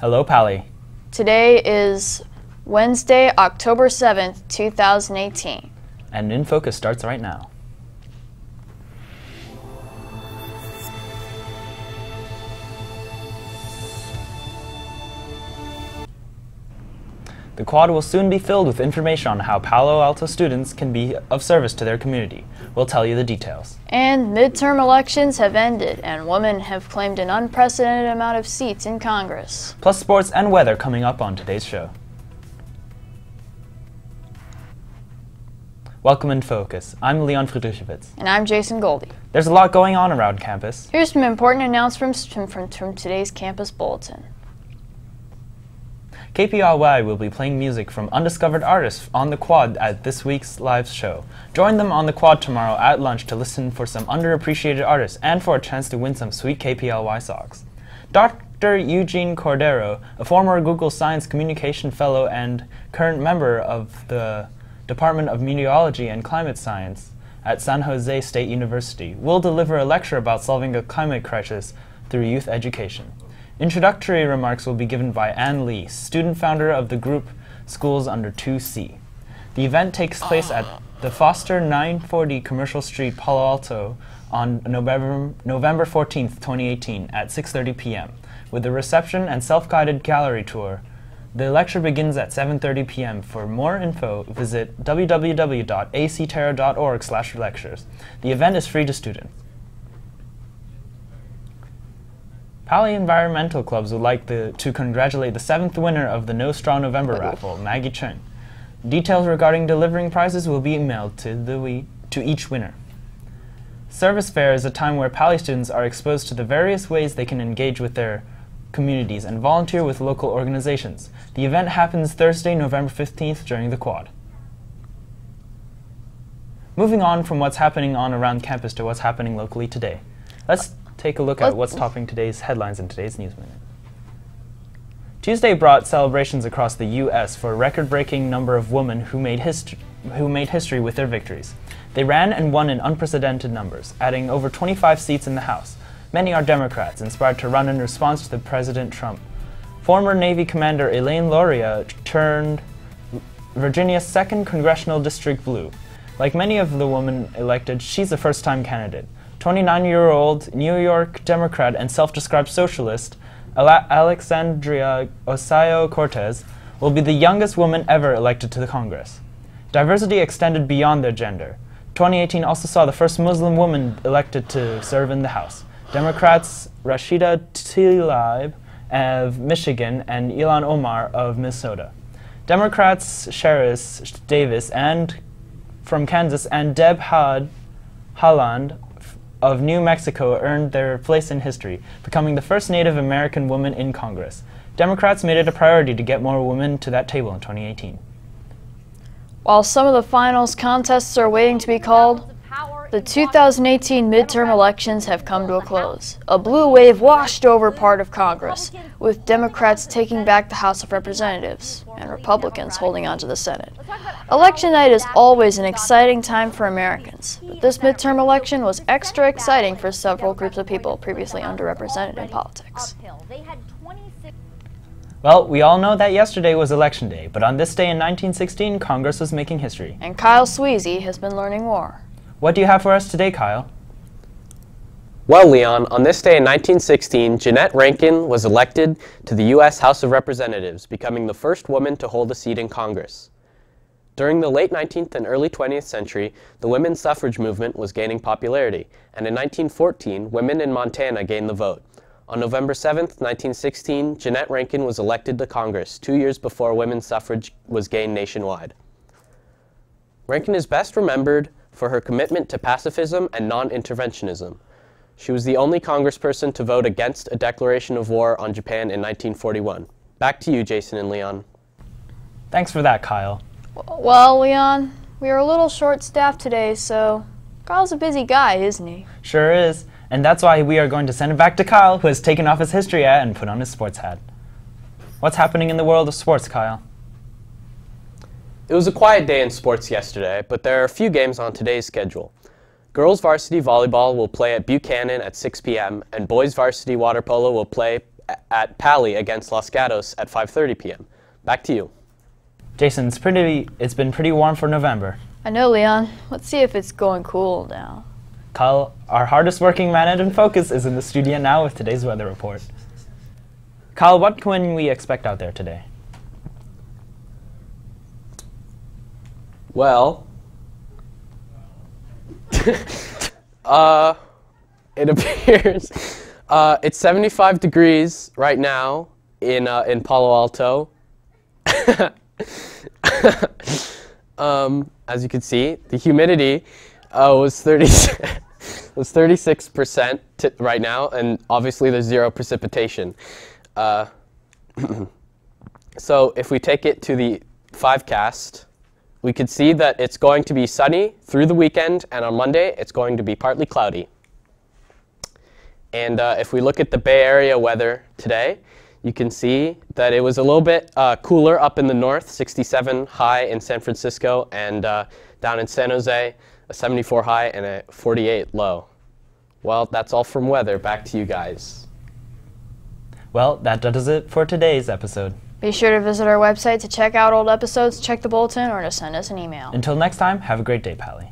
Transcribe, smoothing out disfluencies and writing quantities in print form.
Hello, Pally. Today is Wednesday, October 7th, 2018. And INFocus starts right now. The quad will soon be filled with information on how Palo Alto students can be of service to their community. We'll tell you the details. And midterm elections have ended, and women have claimed an unprecedented amount of seats in Congress. Plus sports and weather coming up on today's show. Welcome INFocus. I'm Leon Friedrichowitz. And I'm Jason Goldie. There's a lot going on around campus. Here's some important announcements from today's campus bulletin. KPLY will be playing music from undiscovered artists on the quad at this week's live show. Join them on the quad tomorrow at lunch to listen for some underappreciated artists and for a chance to win some sweet KPLY socks. Dr. Eugene Cordero, a former Google Science Communication Fellow and current member of the Department of Meteorology and Climate Science at San Jose State University, will deliver a lecture about solving a climate crisis through youth education. Introductory remarks will be given by Ann Lee, student founder of the group Schools Under 2C. The event takes place at the Foster 940 Commercial Street, Palo Alto on November 14th, 2018 at 6:30 p.m. with a reception and self-guided gallery tour. The lecture begins at 7:30 p.m. For more info, visit www.acterra.org/lectures. The event is free to students. Pali Environmental Clubs would like to congratulate the 7th winner of the No Straw November raffle, Maggie Chen. Details regarding delivering prizes will be emailed to each winner. Service Fair is a time where Pali students are exposed to the various ways they can engage with their communities and volunteer with local organizations. The event happens Thursday, November 15th during the quad. Moving on from what's happening on around campus to what's happening locally today. Let's take a look at what's topping today's headlines in today's News Minute. Tuesday brought celebrations across the U.S. for a record-breaking number of women who made history with their victories. They ran and won in unprecedented numbers, adding over 25 seats in the House. Many are Democrats, inspired to run in response to President Trump. Former Navy Commander Elaine Luria turned Virginia's 2nd Congressional District blue. Like many of the women elected, she's a first-time candidate. 29-year-old New York Democrat and self-described socialist Alexandria Ocasio-Cortez will be the youngest woman ever elected to the Congress. Diversity extended beyond their gender. 2018 also saw the first Muslim woman elected to serve in the House. Democrats Rashida Tlaib of Michigan and Ilhan Omar of Minnesota. Democrats Sharice Davis from Kansas and Deb Haaland of New Mexico earned their place in history, becoming the first Native American woman in Congress. Democrats made it a priority to get more women to that table in 2018. While some of the finals contests are waiting to be called, the 2018 midterm elections have come to a close. A blue wave washed over part of Congress, with Democrats taking back the House of Representatives and Republicans holding on to the Senate. Election night is always an exciting time for Americans, but this midterm election was extra exciting for several groups of people previously underrepresented in politics. Well, we all know that yesterday was Election Day, but on this day in 1916, Congress was making history. And Kyle Sweezy has been learning more. What do you have for us today, Kyle? Well, Leon, on this day in 1916, Jeannette Rankin was elected to the U.S. House of Representatives, becoming the first woman to hold a seat in Congress. During the late 19th and early 20th century, the women's suffrage movement was gaining popularity, and in 1914, women in Montana gained the vote. On November 7, 1916, Jeannette Rankin was elected to Congress 2 years before women's suffrage was gained nationwide. Rankin is best remembered for her commitment to pacifism and non-interventionism. She was the only congressperson to vote against a declaration of war on Japan in 1941. Back to you, Jason and Leon. Thanks for that, Kyle. Well, Leon, we are a little short-staffed today, so Kyle's a busy guy, isn't he? Sure is. And that's why we are going to send it back to Kyle, who has taken off his history hat and put on his sports hat. What's happening in the world of sports, Kyle? It was a quiet day in sports yesterday, but there are a few games on today's schedule. Girls varsity volleyball will play at Buchanan at 6 p.m. and boys varsity water polo will play at Pali against Los Gatos at 5:30 p.m. Back to you. Jason, it's been pretty warm for November. I know, Leon. Let's see if it's going cool now. Kyle, our hardest working man at INFocus, is in the studio now with today's weather report. Kyle, what can we expect out there today? Well, it appears it's 75 degrees right now in Palo Alto. As you can see, the humidity was 36% right now, and obviously there's zero precipitation. So if we take it to the 5cast, we could see that it's going to be sunny through the weekend, and on Monday it's going to be partly cloudy. And if we look at the Bay Area weather today, you can see that it was a little bit cooler up in the north, 67 high in San Francisco, and down in San Jose, a 74 high and a 48 low. Well, that's all from weather. Back to you guys. Well, that does it for today's episode. Be sure to visit our website to check out old episodes, check the bulletin, or to send us an email. Until next time, have a great day, Pally.